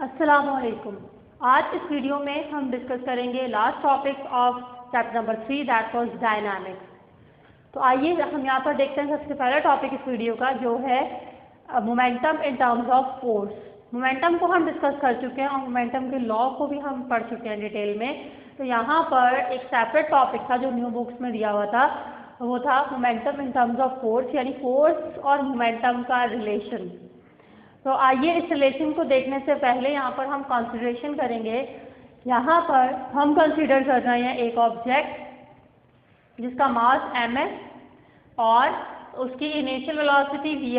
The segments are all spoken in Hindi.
अस्सलामुअलैकुम। आज इस वीडियो में हम डिस्कस करेंगे last topic of chapter number 3 that was dynamics. तो आइए हम यहाँ पर देखते हैं सबसे पहला टॉपिक इस वीडियो का जो है momentum in terms of force. Momentum को हम डिस्कस कर चुके हैं और मोमेंटम के लॉ को भी हम पढ़ चुके हैं डिटेल में। तो यहाँ पर एक सेपरेट टॉपिक था जो न्यू बुक्स में दिया हुआ था, वो था momentum in terms of force, यानी फोर्स और मोमेंटम का रिलेशन। तो आइए इस रिलेशन को देखने से पहले यहाँ पर हम कंसिडरेशन करेंगे। यहाँ पर हम कंसीडर कर रहे हैं एक ऑब्जेक्ट जिसका मास m है और उसकी इनिशियल वेलोसिटी vi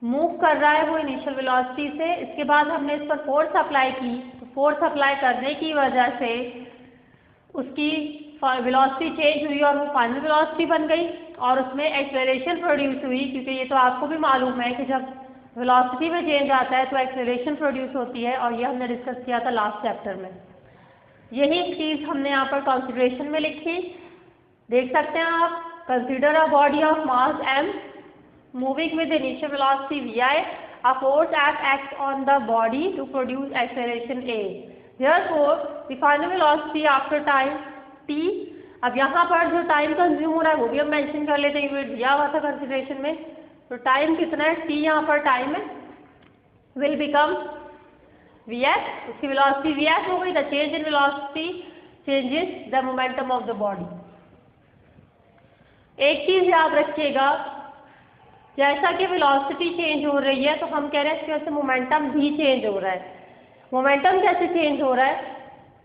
मूव कर रहा है वो इनिशियल वेलोसिटी से। इसके बाद हमने इस पर फोर्स अप्लाई की, तो फोर्स अप्लाई करने की वजह से उसकी वेलोसिटी चेंज हुई और वो फाइनल वेलोसिटी बन गई और उसमें एक्सेलरेशन प्रोड्यूस हुई, क्योंकि ये तो आपको भी मालूम है कि जब वेलोसिटी में चेंज आता है तो एक्सेलरेशन प्रोड्यूस होती है, और ये हमने डिस्कस किया था लास्ट चैप्टर में। यही चीज़ हमने यहाँ पर कंसिडरेशन में लिखी, देख सकते हैं आप। Consider a body of mass m moving with initial velocity vi, a force acts on the body to produce acceleration a. Therefore, the final velocity after time t, अब यहाँ पर जो टाइम कंज्यूम हो रहा है वो भी हम मेंशन कर लेते हैं, ये दिया हुआ था कंसिडरेशन में। तो टाइम कितना है, t यहाँ पर टाइम है, विल बिकम vs, उसकी वेलोसिटी vs हो गई। The change in velocity changes the momentum of the body. एक चीज याद रखिएगा, जैसा कि वेलोसिटी चेंज हो रही है तो हम कह रहे हैं इसकी वजह से मोमेंटम भी चेंज हो रहा है। मोमेंटम कैसे चेंज हो रहा है?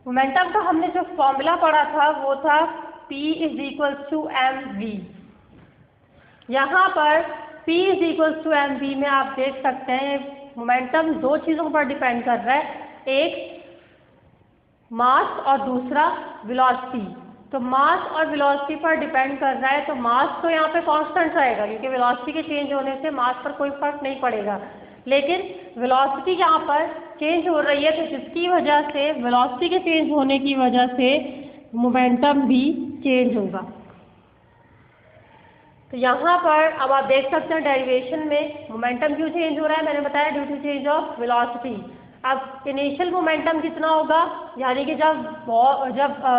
मोमेंटम का हमने जो फॉर्मूला पढ़ा था वो था P = mv। यहाँ पर P = mv में आप देख सकते हैं मोमेंटम दो चीज़ों पर डिपेंड कर रहा है, एक मास और दूसरा वेलोसिटी। तो मास और वेलोसिटी पर डिपेंड कर रहा है, तो मास तो यहाँ पे कांस्टेंट रहेगा क्योंकि वेलोसिटी के चेंज होने से मास पर कोई फर्क नहीं पड़ेगा, लेकिन वेलोसिटी यहाँ पर चेंज हो रही है तो जिसकी वजह से वेलोसिटी के चेंज होने की वजह से मोमेंटम भी चेंज होगा। तो यहाँ पर अब आप देख सकते हैं डेरिवेशन में मोमेंटम क्यों चेंज हो रहा है, मैंने बताया due to change of velocity. अब इनिशियल मोमेंटम कितना होगा, यानी कि जब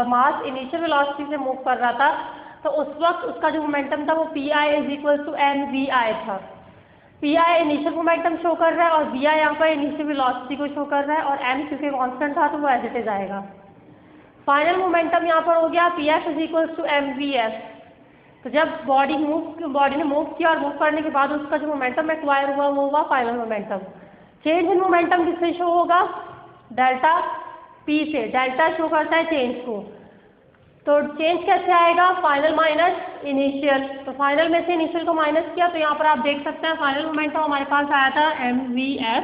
मास इनिशियल वेलोसिटी से मूव कर रहा था तो उस वक्त उसका जो मोमेंटम था वो Pi = mvi था। Pi इनिशियल मोमेंटम शो कर रहा है और vi यहाँ पर इनिशियल वेलोसिटी को शो कर रहा है, और m क्योंकि कांस्टेंट था तो वो एज इट इज आएगा। फाइनल मोमेंटम यहाँ पर हो गया Pf = mvf। तो जब बॉडी ने मूव किया और मूव करने के बाद उसका जो मोमेंटम एक्वायर हुआ वो हुआ final momentum. Change in momentum किससे शो होगा, डेल्टा P से। डेल्टा शो करता है चेंज को, तो चेंज कैसे आएगा, फाइनल माइनस इनिशियल। तो फाइनल में से इनिशियल को माइनस किया तो यहाँ पर आप देख सकते हैं फाइनल मोमेंटम हमारे पास आया था mvf।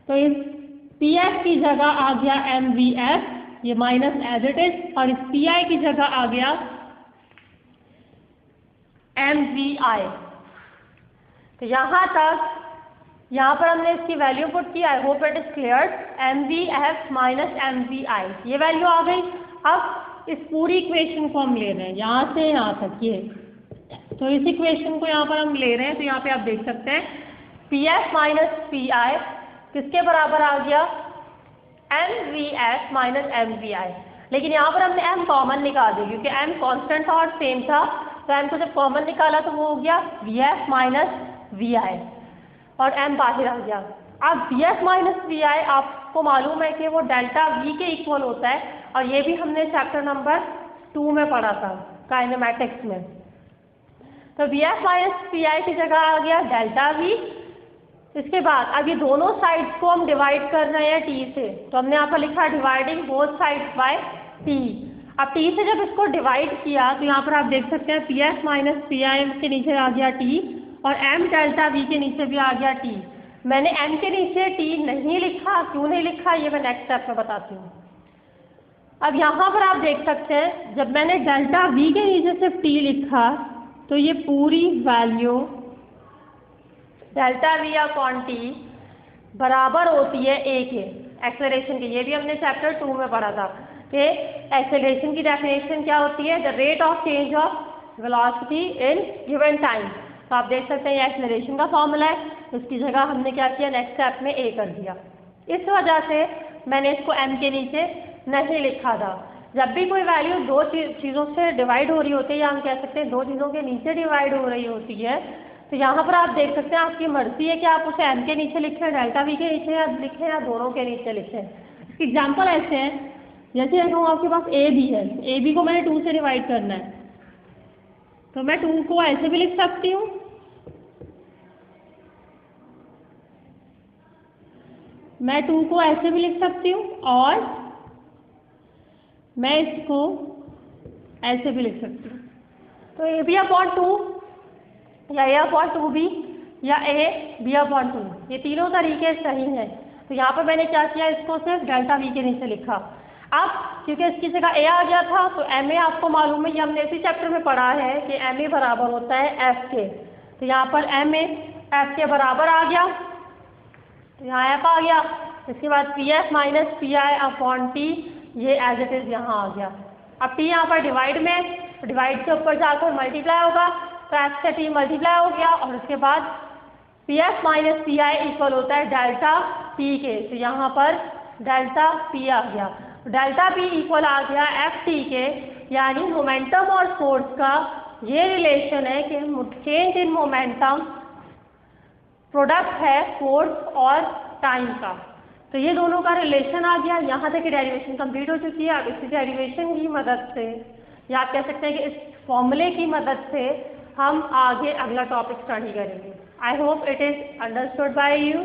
तो इस Pf की जगह आ गया mvf, ये माइनस एज इट इज, और इस Pi की जगह आ गया mvi। तो यहाँ पर हमने इसकी वैल्यू पुट की। I hope it is clear. mvf minus mvi, ये वैल्यू आ गई। अब इस पूरी इक्वेशन को हम ले रहे हैं यहाँ से यहाँ तक, ये तो इस इक्वेशन को यहाँ पर हम ले रहे हैं। तो यहाँ पे आप देख सकते हैं Pf माइनस Pi किसके बराबर आ गया, mvf माइनस mvi। लेकिन यहाँ पर हमने m कॉमन निकाल दिया क्योंकि m कांस्टेंट था और सेम था, तो m को जब कॉमन निकाला तो वो हो गया vf माइनस vi और m बाहर आ गया। अब vf माइनस vi आपको मालूम है कि वो डेल्टा v के इक्वल होता है, और ये भी हमने चैप्टर नंबर 2 में पढ़ा था काइनेमैटिक्स में। तो vf माइनस vi की जगह आ गया डेल्टा v। इसके बाद अब ये दोनों साइड्स को हम डिवाइड कर रहे हैं t से, तो हमने यहाँ पर लिखा dividing both sides by t। अब t से जब इसको डिवाइड किया तो यहाँ पर आप देख सकते हैं Pf माइनस Pi के नीचे आ गया t और m डेल्टा v के नीचे भी आ गया t। मैंने m के नीचे t नहीं लिखा, क्यों नहीं लिखा ये मैं नेक्स्ट स्टेप में बताती हूँ। अब यहाँ पर आप देख सकते हैं जब मैंने डेल्टा v के नीचे सिर्फ t लिखा तो ये पूरी value delta v upon t बराबर होती है a के एक्सेलरेशन के। ये भी हमने चैप्टर 2 में पढ़ा था कि एक्सेलरेशन की डेफिनेशन क्या होती है, the rate of change of velocity in given time. तो आप देख सकते हैं ये एक्सेलरेशन का फॉर्मूला है, इसकी जगह हमने क्या किया, नेक्स्ट स्टेप में a कर दिया। इस वजह से मैंने इसको m के नीचे नहीं लिखा था। जब भी कोई वैल्यू दो चीज़ों से डिवाइड हो रही होती है, या हम कह सकते हैं दो चीज़ों के नीचे डिवाइड हो रही होती है, तो यहाँ पर आप देख सकते हैं आपकी मर्जी है कि आप उसे m के नीचे लिखें, डेल्टा v के नीचे या लिखें, या दोनों के नीचे लिखें। इसके एग्जाम्पल ऐसे हैं, जैसे कहूँ आपके पास a b है, a b को मैंने 2 से डिवाइड करना है, तो मैं 2 को ऐसे भी लिख सकती हूँ, मैं 2 को ऐसे भी लिख सकती हूँ, और मैं इसको ऐसे भी लिख सकती हूँ। तो a b अपॉन 2 या a अपॉन 2b या a b अपॉन 2, ये तीनों तरीके सही हैं। तो यहाँ पर मैंने क्या किया, इसको सिर्फ डेल्टा v के नीचे लिखा। अब क्योंकि इसकी जगह a आ गया था, तो ma आपको मालूम है, ये हमने इसी चैप्टर में पढ़ा है कि ma बराबर होता है f के। तो यहाँ पर ma f के बराबर आ गया, तो यहाँ f आ गया। इसके बाद pf minus P I upon T, ये एज इट इज़ यहाँ आ गया। अब t यहाँ पर डिवाइड में, डिवाइड से ऊपर जाकर मल्टीप्लाई होगा, तो f से t मल्टीप्लाई हो गया, और उसके बाद pf minus P I equal होता है डेल्टा p के। तो यहाँ पर डेल्टा p आ गया, डेल्टा p इक्वल आ गया एफ टी के, यानी मोमेंटम और फोर्स का ये रिलेशन है कि चेंज इन मोमेंटम प्रोडक्ट है फोर्स और टाइम का। तो ये दोनों का रिलेशन आ गया। यहाँ तक डेरिवेशन कंप्लीट हो चुकी है। अब इसी डेरिवेशन की मदद से, या आप कह सकते हैं कि इस फॉर्मूले की मदद से हम आगे अगला टॉपिक स्टडी करेंगे। I hope it is understood by you.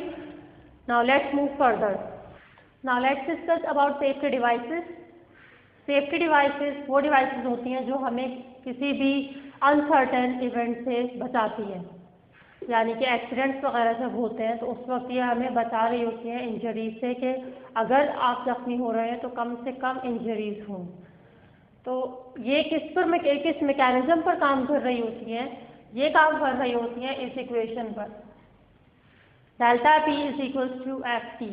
Now let's move further. Now let's discuss about safety devices. Safety devices वो डिवाइसेस होती हैं जो हमें किसी भी अनसर्टेन इवेंट से बचाती हैं, यानी कि एक्सीडेंट्स वगैरह जब होते हैं तो उस वक्त ये हमें बचा रही होती हैं इंजरीज से, कि अगर आप जख्मी हो रहे हैं तो कम से कम इंजरीज हों। तो ये किस मैकेनिज्म पर काम कर रही होती हैं, ये काम कर रही होती हैं इस इक्वेशन पर, delta P is equals to F T.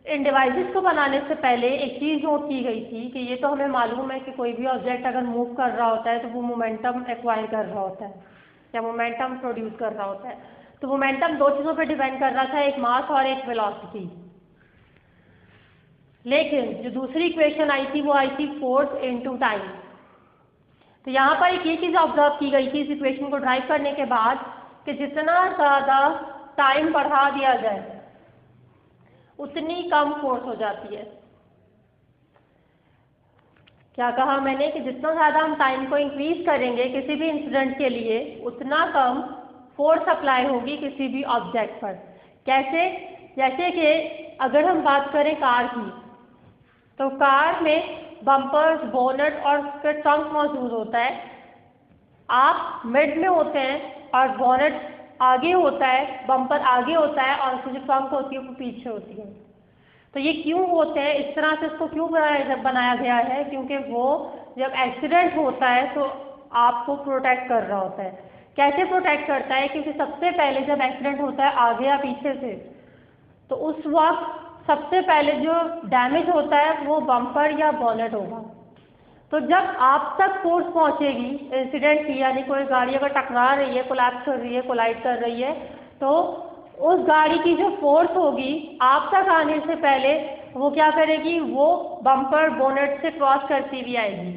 इन डिवाइसेस को बनाने से पहले एक चीज़ नोट की गई थी कि ये तो हमें मालूम है कि कोई भी ऑब्जेक्ट अगर मूव कर रहा होता है तो वो मोमेंटम एक्वायर कर रहा होता है या मोमेंटम प्रोड्यूस कर रहा होता है। तो मोमेंटम दो चीज़ों पर डिपेंड कर रहा था, एक मास और एक वेलोसिटी। लेकिन जो दूसरी इक्वेशन आई थी वो आई थी फोर्स इनटू टाइम। तो यहाँ पर एक ये चीज़ ऑब्जर्व की गई थी इस इक्वेशन को ड्राइव करने के बाद कि जितना ज़्यादा टाइम बढ़ा दिया जाए उतनी कम फोर्स हो जाती है। क्या कहा मैंने कि जितना ज़्यादा हम टाइम को इंक्रीज करेंगे किसी भी इंसिडेंट के लिए, उतना कम फोर्स अप्लाई होगी किसी भी ऑब्जेक्ट पर। कैसे? जैसे कि अगर हम बात करें कार की, तो कार में बम्पर्स, बोनट और उसका ट्रंक मौजूद होता है। आप मिड में होते हैं और बोनट आगे होता है, बम्पर आगे होता है, और उसकी जो ट्रंक होती है वो पीछे होती है। तो ये क्यों होते हैं, इस तरह से इसको क्यों बनाया गया है? क्योंकि वो जब एक्सीडेंट होता है तो आपको प्रोटेक्ट कर रहा होता है। कैसे प्रोटेक्ट करता है? क्योंकि सबसे पहले जब एक्सीडेंट होता है आगे या पीछे से, तो उस वक्त सबसे पहले जो डैमेज होता है वो बम्पर या बोनट होगा। तो जब आप तक फोर्स पहुंचेगी इंसिडेंट की, यानी कोई गाड़ी अगर टकरा रही है, कोलैप्स कर रही है, कोलाइड कर रही है, तो उस गाड़ी की जो फोर्स होगी आप तक आने से पहले वो क्या करेगी, वो बम्पर बोनट से क्रॉस करती हुई आएगी।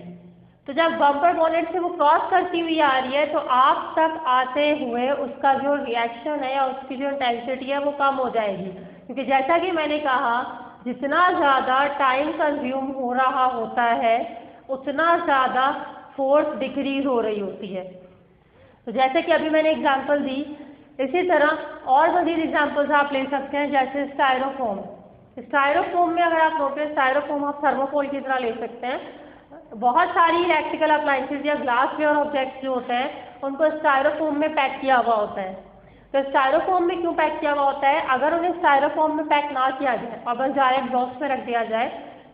तो जब बम्पर बोनट से वो क्रॉस करती हुई आ रही है तो आप तक आते हुए उसका जो रिएक्शन है या उसकी जो इंटेंसिटी है वो कम हो जाएगी। क्योंकि जैसा कि मैंने कहा, जितना ज़्यादा टाइम कंज्यूम हो रहा होता है उतना ज़्यादा फोर्स डिक्रीज हो रही होती है। तो जैसे कि अभी मैंने एग्जांपल दी, इसी तरह और मज़ीद एग्जांपल्स आप ले सकते हैं, जैसे स्टायरोफोम। स्टायरोफोम में अगर आप नोटिस, स्टायरोफोम आप थर्मोकोल की तरह ले सकते हैं। बहुत सारी इलेक्ट्रिकल अप्लाइंसेज या ग्लास वेयर ऑब्जेक्ट्स जो होते हैं उनको स्टायरोफोम में पैक किया हुआ होता है। तो स्टायरोफोम में क्यों पैक किया हुआ होता है? अगर उन्हें स्टायरोफोम में पैक ना किया जाए और बस डायरेक्ट बॉक्स में रख दिया जाए,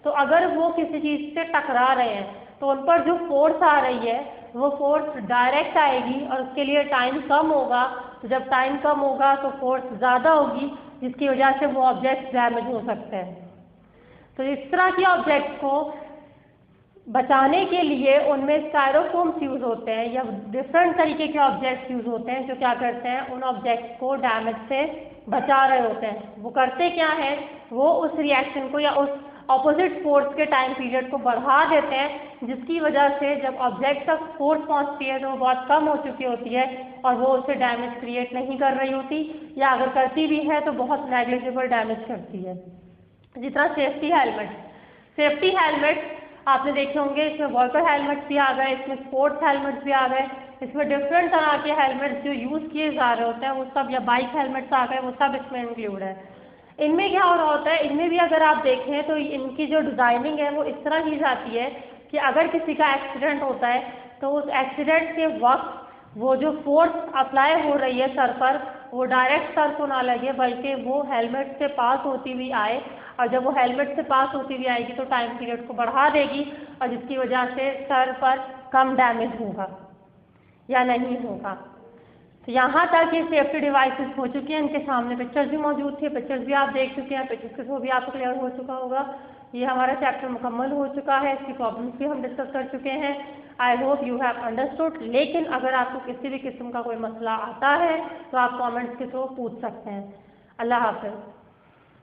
तो अगर वो किसी चीज़ से टकरा रहे हैं तो उन पर जो फोर्स आ रही है वो फोर्स डायरेक्ट आएगी और उसके लिए टाइम कम होगा। तो जब टाइम कम होगा तो फोर्स ज़्यादा होगी, जिसकी वजह से वो ऑब्जेक्ट डैमेज हो सकते हैं। तो इस तरह के ऑब्जेक्ट को बचाने के लिए उनमें स्टायरोफोम्स यूज़ होते हैं या डिफरेंट तरीके के ऑब्जेक्ट्स यूज़ होते हैं जो क्या करते हैं, उन ऑब्जेक्ट्स को डैमेज से बचा रहे होते हैं। वो करते क्या है, वो उस रिएक्शन को या उस ऑपोजिट फोर्स के टाइम पीरियड को बढ़ा देते हैं, जिसकी वजह से जब ऑब्जेक्ट तक फोर्स पहुंचती है तो वो बहुत कम हो चुकी होती है और वो उससे डैमेज क्रिएट नहीं कर रही होती, या अगर करती भी है तो बहुत नेग्लिजिबल डैमेज करती है। जिस तरह सेफ्टी हेलमेट आपने देखे होंगे, इसमें वर्कर हेलमेट्स भी आ गए, इसमें स्पोर्ट्स हेलमेट्स भी आ गए, इसमें डिफरेंट तरह के हेलमेट्स जो यूज़ किए जा रहे होते हैं वो सब, या बाइक हेलमेट्स आ गए, वो सब इसमें इंक्लूड है। इनमें क्या हो रहा होता है, इनमें भी अगर आप देखें तो इनकी जो डिज़ाइनिंग है वो इस तरह की जाती है कि अगर किसी का एक्सीडेंट होता है तो उस एक्सीडेंट के वक्त वो जो फोर्स अप्लाई हो रही है सर पर, वो डायरेक्ट सर को ना लगे बल्कि वो हेलमेट से पास होती हुई आए, और जब वो हेलमेट से पास होती हुई आएगी तो टाइम पीरियड को बढ़ा देगी और जिसकी वजह से सर पर कम डैमेज होगा या नहीं होगा। तो यहाँ तक ये सेफ्टी डिवाइसेस हो चुके हैं, इनके सामने पिक्चर्स भी मौजूद थे, पिक्चर्स भी आप देख चुके हैं, पिक्चर्स के थ्रू भी आपको क्लियर हो चुका होगा। ये हमारा चैप्टर मुकम्मल हो चुका है, इसकी प्रॉब्लम्स भी हम डिस्कस कर चुके हैं। I hope you have understood. लेकिन अगर आपको किसी भी किस्म का कोई मसला आता है तो आप कमेंट्स के थ्रू पूछ सकते हैं। अल्लाह हाफ़िज़।